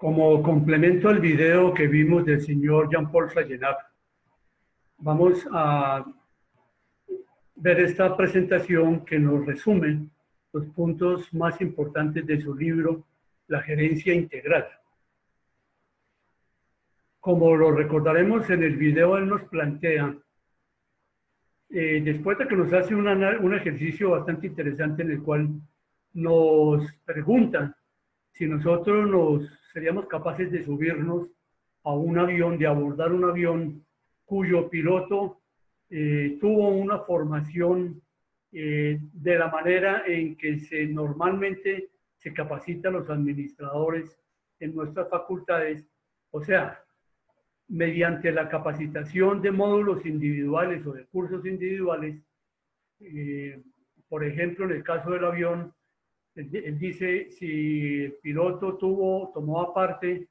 Como complemento al video que vimos del señor Jean-Paul Flagenac, vamos a ver esta presentación que nos resume los puntos más importantes de su libro, La gerencia integral. Como lo recordaremos en el video, él nos plantea, después de que nos hace un ejercicio bastante interesante en el cual nos pregunta si nosotros seríamos capaces de subirnos a un avión, de abordar un avión cuyo piloto tuvo una formación de la manera en que normalmente se capacita a los administradores en nuestras facultades, o sea, mediante la capacitación de módulos individuales o de cursos individuales. Por ejemplo, en el caso del avión, él dice si el piloto tomó aparte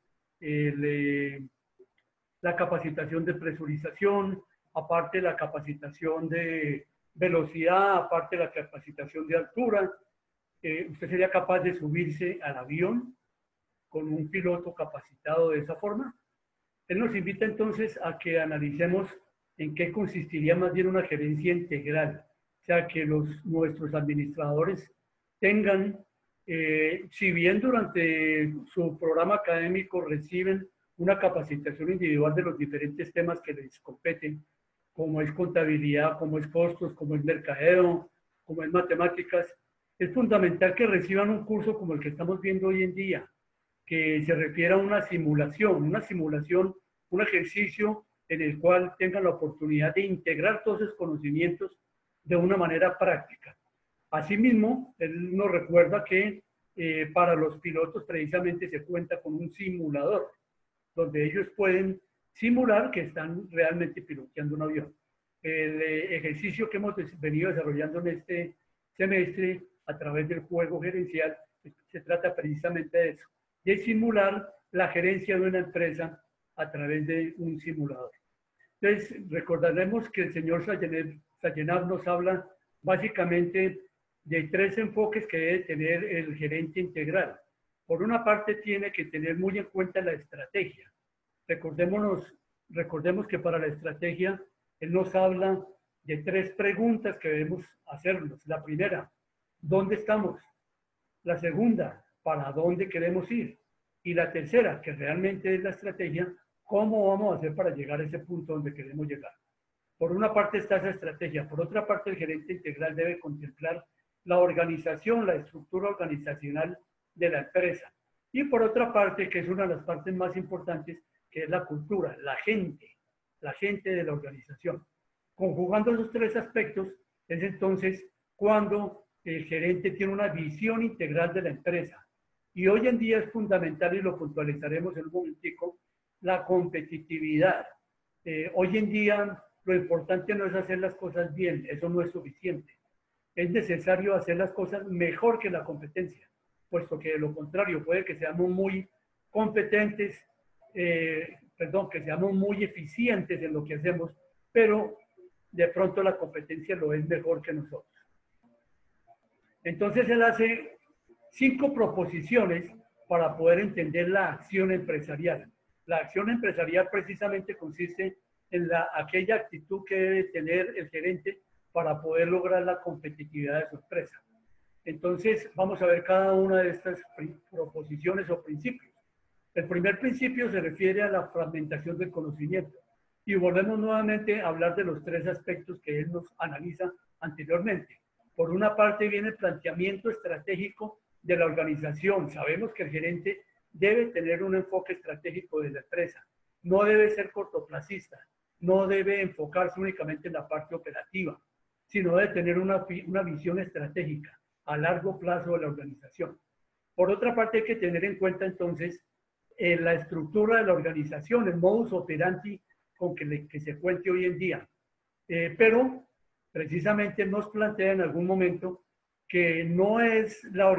la capacitación de presurización, aparte la capacitación de velocidad, aparte la capacitación de altura, usted sería capaz de subirse al avión con un piloto capacitado de esa forma. Él nos invita entonces a que analicemos en qué consistiría más bien una gerencia integral, o sea, que nuestros administradores tengan, si bien durante su programa académico reciben una capacitación individual de los diferentes temas que les competen, como es contabilidad, como es costos, como es mercadeo, como es matemáticas, es fundamental que reciban un curso como el que estamos viendo hoy en día, que se refiere a una simulación, un ejercicio en el cual tengan la oportunidad de integrar todos esos conocimientos de una manera práctica. Asimismo, él nos recuerda que para los pilotos precisamente se cuenta con un simulador, donde ellos pueden simular que están realmente piloteando un avión. El ejercicio que hemos venido desarrollando en este semestre a través del juego gerencial se trata precisamente de eso, de simular la gerencia de una empresa a través de un simulador. Entonces, recordaremos que el señor Flagenac nos habla básicamente de tres enfoques que debe tener el gerente integral. Por una parte, tiene que tener muy en cuenta la estrategia. Recordemos que para la estrategia, él nos habla de tres preguntas que debemos hacernos. La primera, ¿dónde estamos? La segunda, ¿para dónde queremos ir? Y la tercera, que realmente es la estrategia, ¿cómo vamos a hacer para llegar a ese punto donde queremos llegar? Por una parte está esa estrategia, por otra parte el gerente integral debe contemplar la organización, la estructura organizacional de la empresa. Y por otra parte, que es una de las partes más importantes, que es la cultura, la gente de la organización. Conjugando esos tres aspectos, es entonces cuando el gerente tiene una visión integral de la empresa. Y hoy en día es fundamental, y lo puntualizaremos en un momentico, la competitividad. Hoy en día lo importante no es hacer las cosas bien, eso no es suficiente. Es necesario hacer las cosas mejor que la competencia, puesto que de lo contrario puede que seamos muy competentes, que seamos muy eficientes en lo que hacemos, pero de pronto la competencia lo es mejor que nosotros. Entonces él hace 5 proposiciones para poder entender la acción empresarial. La acción empresarial precisamente consiste en aquella actitud que debe tener el gerente para poder lograr la competitividad de su empresa. Entonces vamos a ver cada una de estas proposiciones o principios. El primer principio se refiere a la fragmentación del conocimiento. Y volvemos nuevamente a hablar de los tres aspectos que él nos analiza anteriormente. Por una parte viene el planteamiento estratégico de la organización. Sabemos que el gerente debe tener un enfoque estratégico de la empresa. No debe ser cortoplacista. No debe enfocarse únicamente en la parte operativa, sino debe tener una visión estratégica a largo plazo de la organización. Por otra parte, hay que tener en cuenta entonces la estructura de la organización, el modus operandi con que se cuente hoy en día. Pero precisamente nos plantea en algún momento que no es la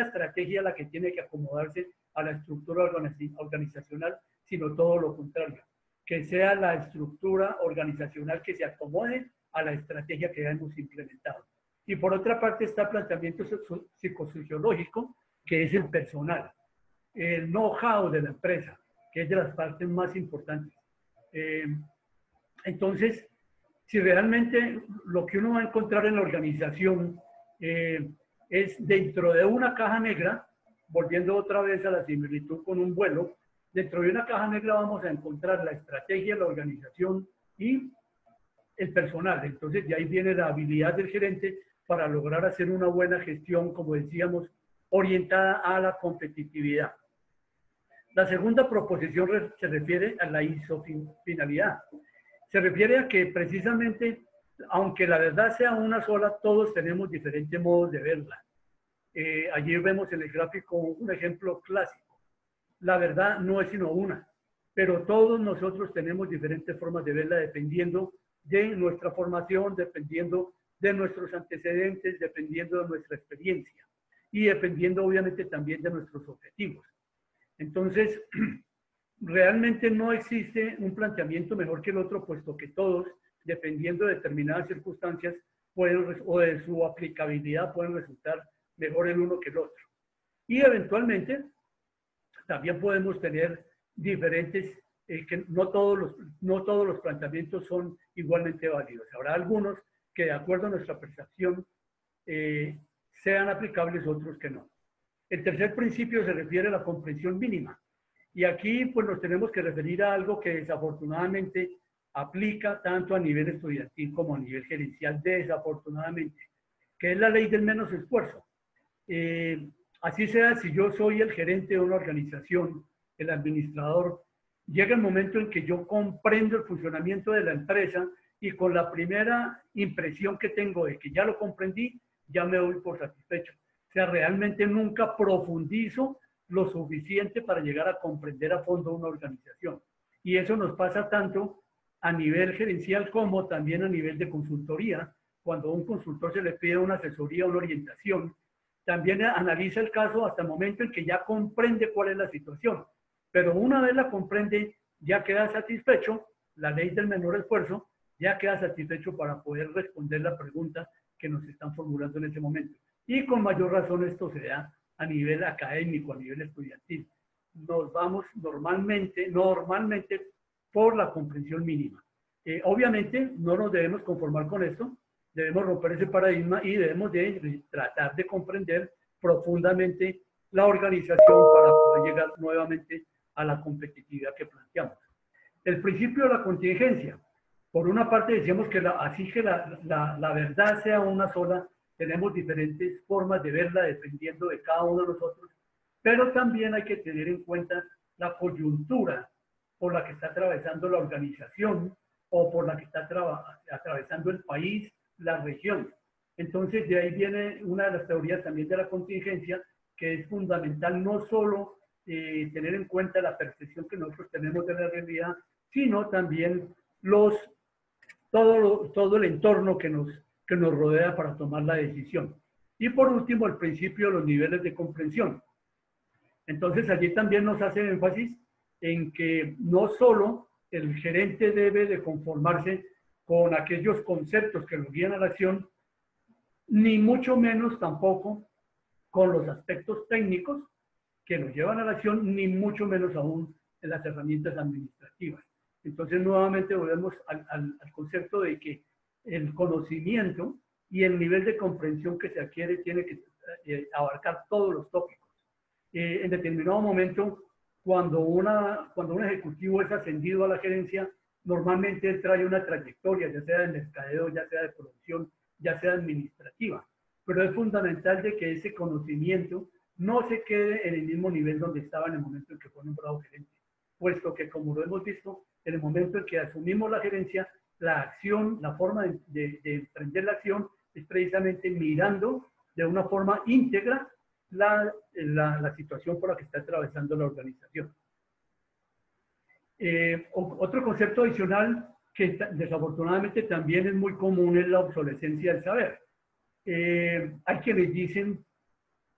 estrategia la que tiene que acomodarse a la estructura organizacional, sino todo lo contrario, que sea la estructura organizacional que se acomode a la estrategia que ya hemos implementado. Y por otra parte está el planteamiento psicosociológico, que es el personal. el know-how de la empresa, que es de las partes más importantes. Entonces, si realmente lo que uno va a encontrar en la organización es dentro de una caja negra, volviendo otra vez a la similitud con un vuelo, dentro de una caja negra vamos a encontrar la estrategia, la organización y el personal. Entonces, de ahí viene la habilidad del gerente para lograr hacer una buena gestión, como decíamos, orientada a la competitividad. La segunda proposición se refiere a la isofinalidad. Se refiere a que precisamente, aunque la verdad sea una sola, todos tenemos diferentes modos de verla. Allí vemos en el gráfico un ejemplo clásico. La verdad no es sino una, pero todos nosotros tenemos diferentes formas de verla dependiendo de nuestra formación, dependiendo de nuestros antecedentes, dependiendo de nuestra experiencia y dependiendo obviamente también de nuestros objetivos. Entonces, realmente no existe un planteamiento mejor que el otro, puesto que todos, dependiendo de determinadas circunstancias o de su aplicabilidad, pueden resultar mejor el uno que el otro. Y eventualmente, también podemos tener diferentes, que no todos los planteamientos son igualmente válidos. Habrá algunos que, de acuerdo a nuestra percepción, sean aplicables, otros que no. El tercer principio se refiere a la comprensión mínima. Y aquí pues nos tenemos que referir a algo que desafortunadamente aplica tanto a nivel estudiantil como a nivel gerencial, desafortunadamente, que es la ley del menos esfuerzo. Así sea, si yo soy el gerente de una organización, el administrador, llega el momento en que yo comprendo el funcionamiento de la empresa y con la primera impresión que tengo de que ya lo comprendí, ya me doy por satisfecho. O sea, realmente nunca profundizo lo suficiente para llegar a comprender a fondo una organización. Y eso nos pasa tanto a nivel gerencial como también a nivel de consultoría. Cuando a un consultor se le pide una asesoría, una orientación, también analiza el caso hasta el momento en que ya comprende cuál es la situación. Pero una vez la comprende, ya queda satisfecho, la ley del menor esfuerzo, ya queda satisfecho para poder responder la pregunta que nos están formulando en ese momento. Y con mayor razón esto se da a nivel académico, a nivel estudiantil. Nos vamos normalmente por la comprensión mínima. Obviamente no nos debemos conformar con esto, debemos romper ese paradigma y debemos de tratar de comprender profundamente la organización para poder llegar nuevamente a la competitividad que planteamos. El principio de la contingencia. Por una parte decíamos que así que la verdad sea una sola, tenemos diferentes formas de verla dependiendo de cada uno de nosotros, pero también hay que tener en cuenta la coyuntura por la que está atravesando la organización o por la que está atravesando el país, la región. Entonces, de ahí viene una de las teorías también de la contingencia, que es fundamental no solo tener en cuenta la percepción que nosotros tenemos de la realidad, sino también todo el entorno que nos rodea para tomar la decisión. Y por último, el principio de los niveles de comprensión. Entonces, allí también nos hace énfasis en que no solo el gerente debe de conformarse con aquellos conceptos que lo guían a la acción, ni mucho menos tampoco con los aspectos técnicos que nos llevan a la acción, ni mucho menos aún en las herramientas administrativas. Entonces, nuevamente volvemos al concepto de que el conocimiento y el nivel de comprensión que se adquiere tiene que abarcar todos los tópicos. En determinado momento, cuando un ejecutivo es ascendido a la gerencia, normalmente él trae una trayectoria, ya sea de mercadeo, ya sea de producción, ya sea administrativa. Pero es fundamental de que ese conocimiento no se quede en el mismo nivel donde estaba en el momento en que fue nombrado gerente, puesto que, como lo hemos visto, en el momento en que asumimos la gerencia, la acción, la forma de emprender la acción es precisamente mirando de una forma íntegra la situación por la que está atravesando la organización. Otro concepto adicional que desafortunadamente también es muy común es la obsolescencia del saber. Hay quienes dicen,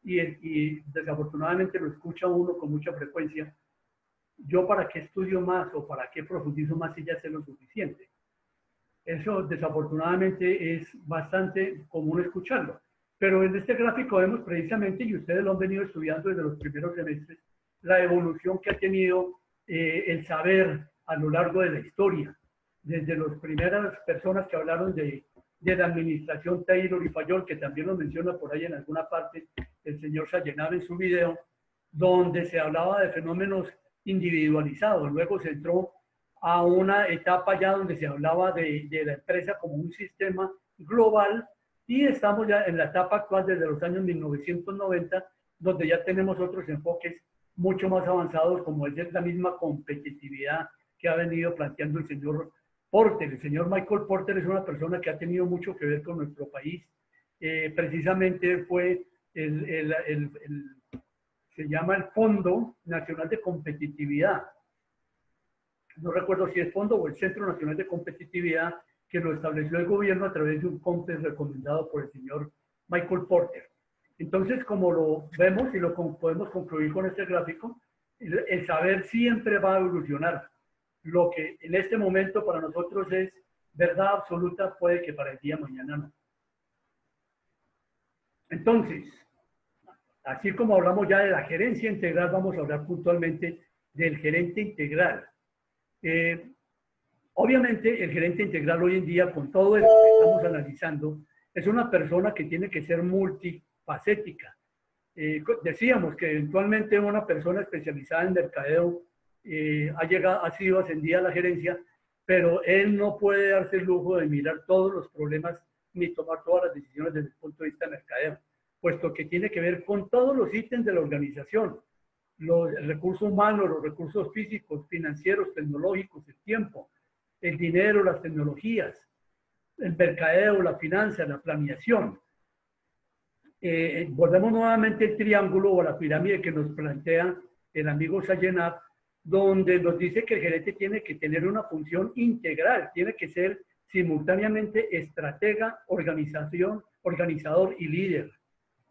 y desafortunadamente lo escucha uno con mucha frecuencia, yo para qué estudio más o para qué profundizo más si ya sé lo suficiente. Eso desafortunadamente es bastante común escucharlo. Pero en este gráfico vemos precisamente, y ustedes lo han venido estudiando desde los primeros semestres, la evolución que ha tenido el saber a lo largo de la historia, desde las primeras personas que hablaron de la administración Taylor y Fayol, que también lo menciona por ahí en alguna parte el señor Sayenab en su video, donde se hablaba de fenómenos individualizados. Luego se entró a una etapa ya donde se hablaba de la empresa como un sistema global, y estamos ya en la etapa actual desde los años 1990, donde ya tenemos otros enfoques mucho más avanzados, como es la misma competitividad que ha venido planteando el señor Porter. El señor Michael Porter es una persona que ha tenido mucho que ver con nuestro país. Precisamente fue se llama el Fondo Nacional de Competitividad. No recuerdo si es Fondo o el Centro Nacional de Competitividad, que lo estableció el gobierno a través de un COMPES recomendado por el señor Michael Porter. Entonces, como lo vemos y lo podemos concluir con este gráfico, el saber siempre va a evolucionar. Lo que en este momento para nosotros es verdad absoluta, puede que para el día de mañana no. Entonces, así como hablamos ya de la gerencia integral, vamos a hablar puntualmente del gerente integral. Obviamente, el gerente integral hoy en día, con todo esto que estamos analizando, es una persona que tiene que ser multifacética. Decíamos que eventualmente una persona especializada en mercadeo ha sido ascendida a la gerencia, pero él no puede darse el lujo de mirar todos los problemas ni tomar todas las decisiones desde el punto de vista de mercadeo, puesto que tiene que ver con todos los ítems de la organización, el recurso humano, los recursos físicos, financieros, tecnológicos, el tiempo, el dinero, las tecnologías, el mercadeo, la finanza, la planeación. Volvemos nuevamente al triángulo o a la pirámide que nos plantea el amigo Sayenab, donde nos dice que el gerente tiene que tener una función integral, tiene que ser simultáneamente estratega, organizador y líder.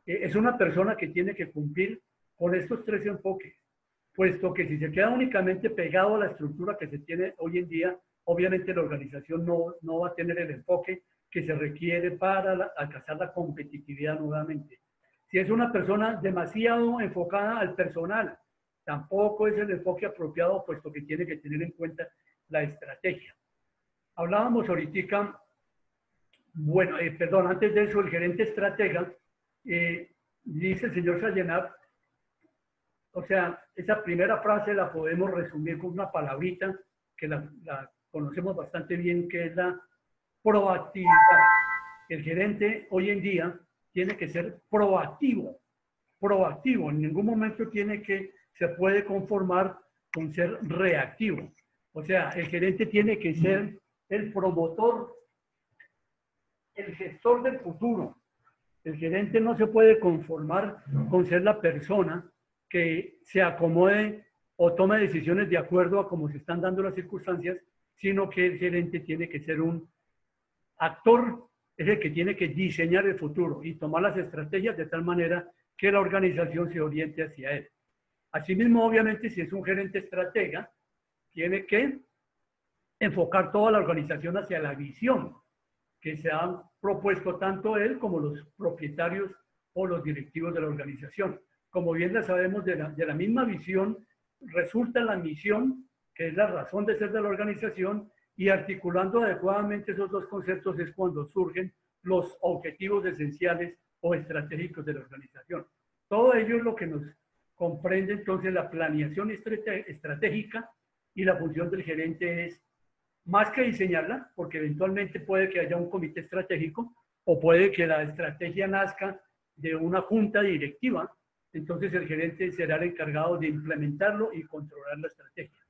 Es una persona que tiene que cumplir con estos tres enfoques, puesto que si se queda únicamente pegado a la estructura que se tiene hoy en día, obviamente la organización no va a tener el enfoque que se requiere para alcanzar la competitividad nuevamente. Si es una persona demasiado enfocada al personal, tampoco es el enfoque apropiado, puesto que tiene que tener en cuenta la estrategia. Hablábamos ahorita, bueno, perdón, antes de eso, el gerente estratega, dice el señor Sayenab, o sea, esa primera frase la podemos resumir con una palabrita que la conocemos bastante bien, que es la proactividad. El gerente hoy en día tiene que ser proactivo, en ningún momento se puede conformar con ser reactivo. O sea, el gerente tiene que ser el promotor, el gestor del futuro. El gerente no se puede conformar con ser la persona que se acomode o tome decisiones de acuerdo a cómo se están dando las circunstancias, sino que el gerente tiene que ser un actor, es el que tiene que diseñar el futuro y tomar las estrategias de tal manera que la organización se oriente hacia él. Asimismo, obviamente, si es un gerente estratega, tiene que enfocar toda la organización hacia la visión que se han propuesto tanto él como los propietarios o los directivos de la organización. Como bien ya sabemos, de la misma visión resulta la misión, que es la razón de ser de la organización, y articulando adecuadamente esos dos conceptos es cuando surgen los objetivos esenciales o estratégicos de la organización. Todo ello es lo que nos comprende entonces la planeación estratégica, y la función del gerente es más que diseñarla, porque eventualmente puede que haya un comité estratégico o puede que la estrategia nazca de una junta directiva. Entonces el gerente será el encargado de implementarlo y controlar la estrategia.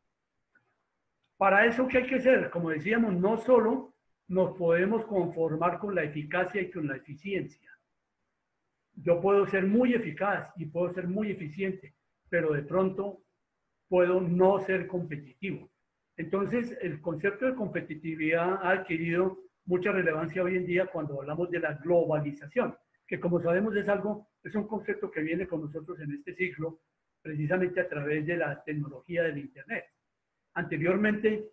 Para eso, ¿qué hay que hacer? Como decíamos, no solo nos podemos conformar con la eficacia y con la eficiencia. Yo puedo ser muy eficaz y puedo ser muy eficiente, pero de pronto puedo no ser competitivo. Entonces, el concepto de competitividad ha adquirido mucha relevancia hoy en día cuando hablamos de la globalización, que como sabemos es un concepto que viene con nosotros en este siglo, precisamente a través de la tecnología del Internet. Anteriormente,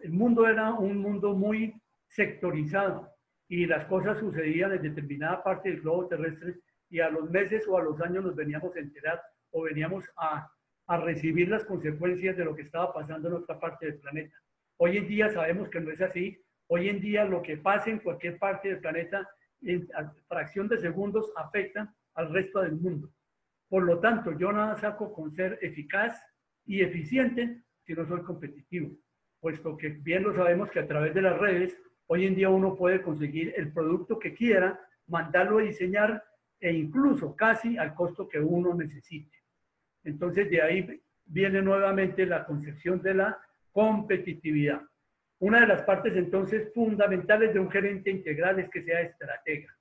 el mundo era un mundo muy sectorizado y las cosas sucedían en determinada parte del globo terrestre y a los meses o a los años nos veníamos a enterar o veníamos a a recibir las consecuencias de lo que estaba pasando en otra parte del planeta. Hoy en día sabemos que no es así. Hoy en día lo que pasa en cualquier parte del planeta en fracción de segundos afecta al resto del mundo. Por lo tanto, yo nada saco con ser eficaz y eficiente si no soy competitivo, puesto que bien lo sabemos que a través de las redes, hoy en día uno puede conseguir el producto que quiera, mandarlo a diseñar e incluso casi al costo que uno necesite. Entonces, de ahí viene nuevamente la concepción de la competitividad. Una de las partes entonces fundamentales de un gerente integral es que sea estratega.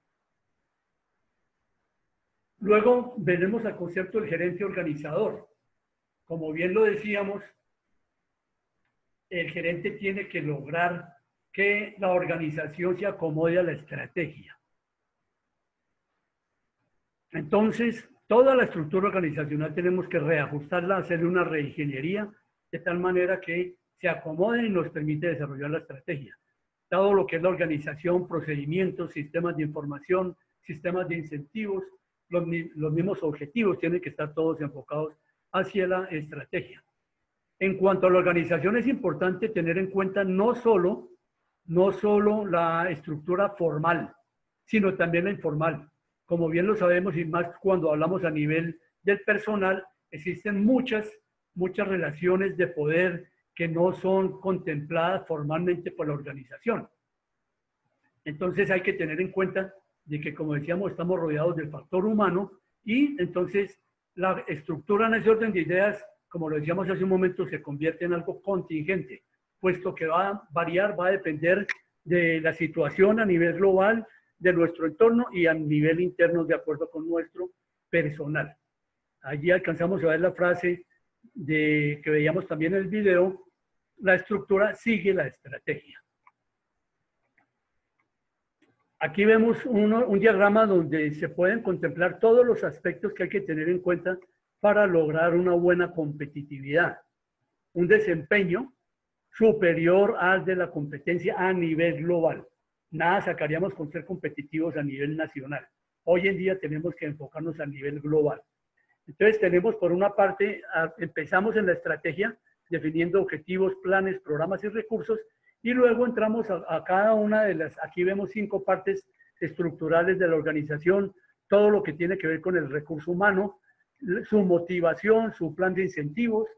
Luego venimos al concepto del gerente organizador. Como bien lo decíamos, el gerente tiene que lograr que la organización se acomode a la estrategia. Entonces, toda la estructura organizacional tenemos que reajustarla, hacerle una reingeniería, de tal manera que se acomode y nos permite desarrollar la estrategia. Todo lo que es la organización, procedimientos, sistemas de información, sistemas de incentivos, los mismos objetivos tienen que estar todos enfocados hacia la estrategia. En cuanto a la organización, es importante tener en cuenta no solo la estructura formal, sino también la informal. Como bien lo sabemos, y más cuando hablamos a nivel del personal, existen muchas relaciones de poder que no son contempladas formalmente por la organización. Entonces hay que tener en cuenta de que, como decíamos, estamos rodeados del factor humano y entonces la estructura en ese orden de ideas, como lo decíamos hace un momento, se convierte en algo contingente, puesto que va a variar, va a depender de la situación a nivel global, de nuestro entorno y a nivel interno de acuerdo con nuestro personal. Allí alcanzamos a ver la frase que veíamos también en el video, la estructura sigue la estrategia. Aquí vemos un diagrama donde se pueden contemplar todos los aspectos que hay que tener en cuenta para lograr una buena competitividad. Un desempeño superior al de la competencia a nivel global. Nada sacaríamos con ser competitivos a nivel nacional. Hoy en día tenemos que enfocarnos a nivel global. Entonces tenemos por una parte, empezamos en la estrategia, definiendo objetivos, planes, programas y recursos, y luego entramos a cada una de las, aquí vemos 5 partes estructurales de la organización, todo lo que tiene que ver con el recurso humano, su motivación, su plan de incentivos,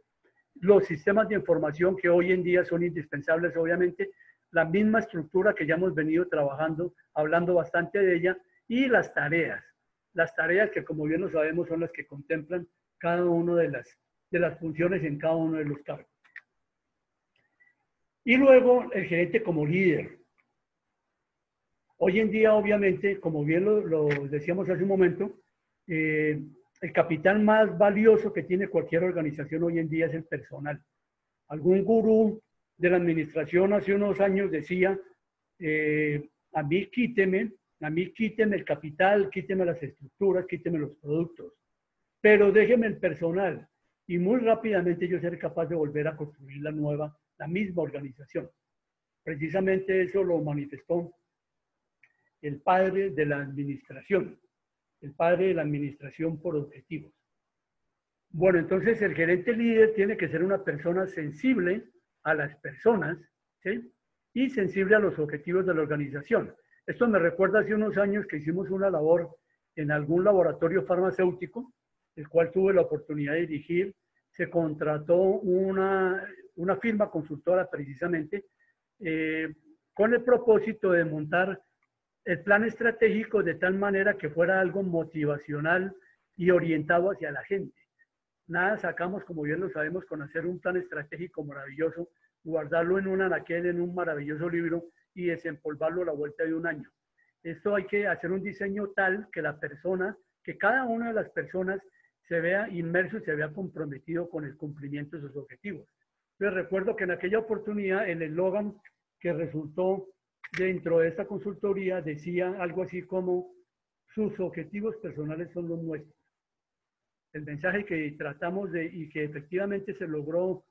los sistemas de información que hoy en día son indispensables, obviamente, la misma estructura que ya hemos venido trabajando, hablando bastante de ella, y las tareas que, como bien lo sabemos, son las que contemplan cada una de las funciones en cada uno de los cargos. Y luego el gerente como líder. Hoy en día, obviamente, como bien lo decíamos hace un momento, el capital más valioso que tiene cualquier organización hoy en día es el personal. Algún gurú de la administración hace unos años decía, a mí quíteme el capital, quíteme las estructuras, quíteme los productos, pero déjeme el personal y muy rápidamente yo seré capaz de volver a construir la misma organización. Precisamente eso lo manifestó el padre de la administración por objetivos. Bueno, entonces el gerente líder tiene que ser una persona sensible a las personas, ¿sí? Y sensible a los objetivos de la organización. Esto me recuerda hace unos años que hicimos una labor en algún laboratorio farmacéutico, el cual tuve la oportunidad de dirigir. Se contrató una firma consultora precisamente con el propósito de montar el plan estratégico de tal manera que fuera algo motivacional y orientado hacia la gente. Nada sacamos, como bien lo sabemos, con hacer un plan estratégico maravilloso, guardarlo en un anaquel, en un maravilloso libro y desempolvarlo a la vuelta de un año. Esto hay que hacer un diseño tal que cada una de las personas se vea inmerso y se vea comprometido con el cumplimiento de sus objetivos. Les recuerdo que en aquella oportunidad el eslogan que resultó dentro de esta consultoría decía algo así como: sus objetivos personales son los nuestros. El mensaje que tratamos y que efectivamente se logró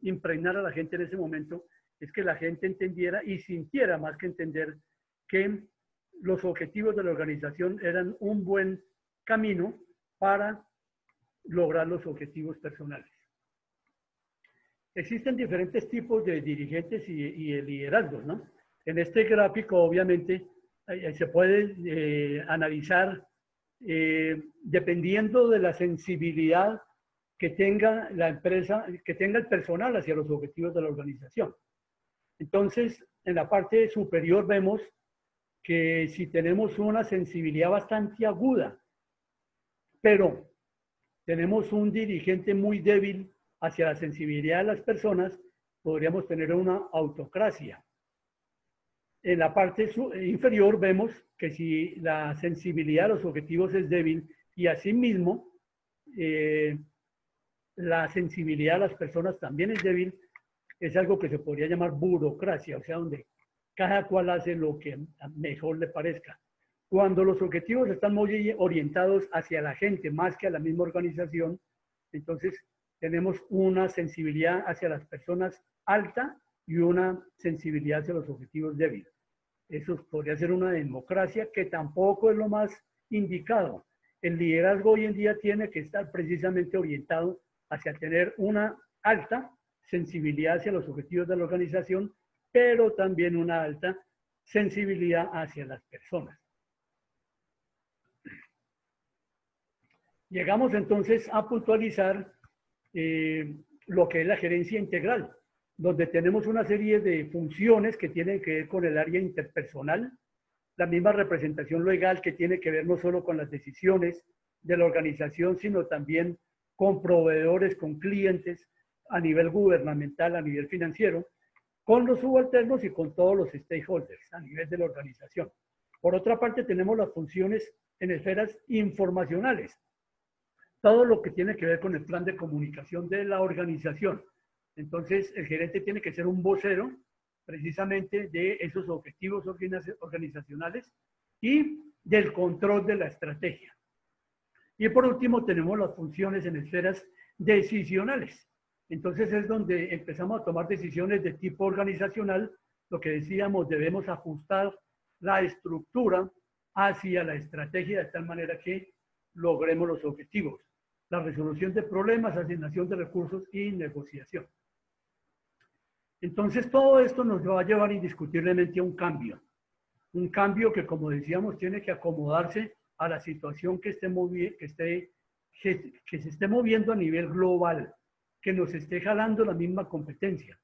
impregnar a la gente en ese momento es que la gente entendiera y sintiera, más que entender, que los objetivos de la organización eran un buen camino para lograr los objetivos personales. Existen diferentes tipos de dirigentes y de liderazgos, ¿no? En este gráfico, obviamente, se puede analizar dependiendo de la sensibilidad que tenga la empresa, que tenga el personal hacia los objetivos de la organización. Entonces, en la parte superior vemos que si tenemos una sensibilidad bastante aguda, pero tenemos un dirigente muy débil hacia la sensibilidad de las personas, podríamos tener una autocracia. En la parte inferior vemos que si la sensibilidad a los objetivos es débil y asimismo la sensibilidad a las personas también es débil, es algo que se podría llamar burocracia, o sea, donde cada cual hace lo que mejor le parezca. Cuando los objetivos están muy orientados hacia la gente más que a la misma organización, entonces tenemos una sensibilidad hacia las personas alta y una sensibilidad hacia los objetivos débiles. Eso podría ser una democracia que tampoco es lo más indicado. El liderazgo hoy en día tiene que estar precisamente orientado hacia tener una alta sensibilidad hacia los objetivos de la organización, pero también una alta sensibilidad hacia las personas. Llegamos entonces a puntualizar lo que es la gerencia integral, donde tenemos una serie de funciones que tienen que ver con el área interpersonal, la misma representación legal que tiene que ver no solo con las decisiones de la organización, sino también con proveedores, con clientes, a nivel gubernamental, a nivel financiero, con los subalternos y con todos los stakeholders a nivel de la organización. Por otra parte, tenemos las funciones en esferas informacionales, todo lo que tiene que ver con el plan de comunicación de la organización. Entonces, el gerente tiene que ser un vocero precisamente de esos objetivos organizacionales y del control de la estrategia. Y por último, tenemos las funciones en esferas decisionales. Entonces es donde empezamos a tomar decisiones de tipo organizacional. Lo que decíamos, debemos ajustar la estructura hacia la estrategia de tal manera que logremos los objetivos. La resolución de problemas, asignación de recursos y negociación. Entonces todo esto nos va a llevar indiscutiblemente a un cambio. Un cambio que, como decíamos, tiene que acomodarse a la situación que se esté moviendo a nivel global, que nos esté jalando la misma competencia.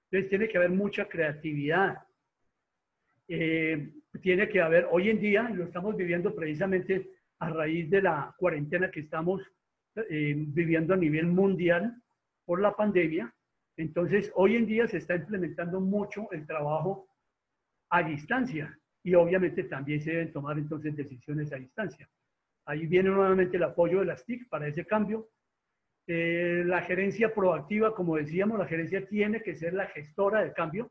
Entonces tiene que haber mucha creatividad. Tiene que haber, hoy en día, y lo estamos viviendo precisamente a raíz de la cuarentena que estamos viviendo a nivel mundial por la pandemia. Entonces, hoy en día se está implementando mucho el trabajo a distancia y obviamente también se deben tomar entonces decisiones a distancia. Ahí viene nuevamente el apoyo de las TIC para ese cambio. La gerencia proactiva, como decíamos, la gerencia tiene que ser la gestora del cambio,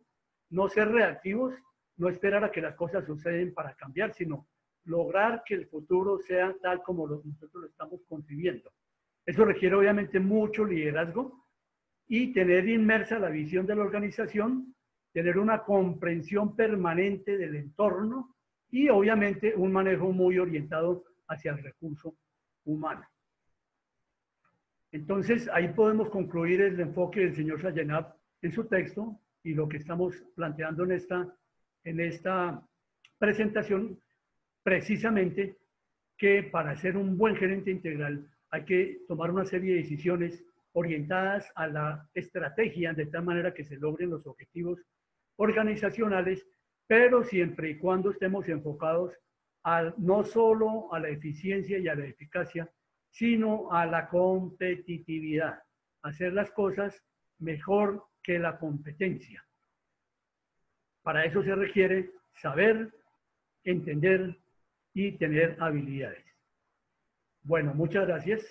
no ser reactivos, no esperar a que las cosas suceden para cambiar, sino lograr que el futuro sea tal como nosotros lo estamos concibiendo. Eso requiere obviamente mucho liderazgo y tener inmersa la visión de la organización, tener una comprensión permanente del entorno y obviamente un manejo muy orientado hacia el recurso humano. Entonces, ahí podemos concluir el enfoque del señor Sayenab en su texto y lo que estamos planteando en esta presentación, precisamente que para ser un buen gerente integral hay que tomar una serie de decisiones orientadas a la estrategia de tal manera que se logren los objetivos organizacionales, pero siempre y cuando estemos enfocados no solo a la eficiencia y a la eficacia, sino a la competitividad, hacer las cosas mejor que la competencia. Para eso se requiere saber, entender y tener habilidades. Bueno, muchas gracias.